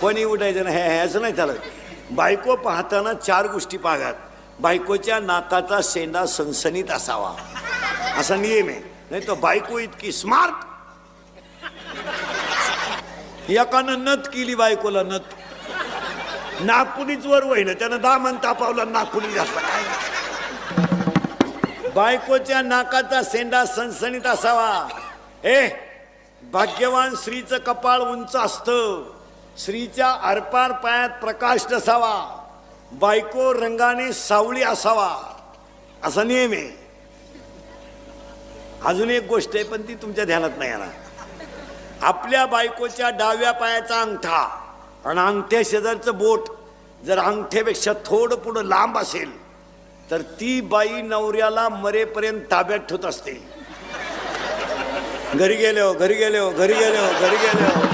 कोणी उठायचं नाही, हे असं नाही चालत. बायको पाहताना 4 गोष्टी पाहाव्यात. बायकोच्या नाकाचा शेंडा सणसणीत असावा असा नियम आहे. नाही तर बायको इतकी स्मार्ट, एकानं नथ केली बायकोला, नथ नागपुडीच वर वहिलं, त्यानं दामन तापावलं, नागपुडी जास्त काय. बायकोच्या नाकाचा शेंडा सणसणीत असावा. भाग्यवान स्त्रीचं कपाळ उंच असतं, स्त्रीच्या आरपार पायात प्रकाश नसावा, बायको रंगाने सावळी असावा असा नियम आहे. अजून एक गोष्ट आहे पण ती तुमच्या ध्यानात नाही आला. आपल्या बायकोच्या डाव्या पायाचा अंगठा आणि अंगठ्या शेजारचं बोट जर अंगठ्यापेक्षा थोडं पुढं लांब असेल तर ती बाई नवऱ्याला मरेपर्यंत ताब्यात ठेवत असते. घरी गेलो, घरी गेलो, घरी गेलो, घरी गेलो.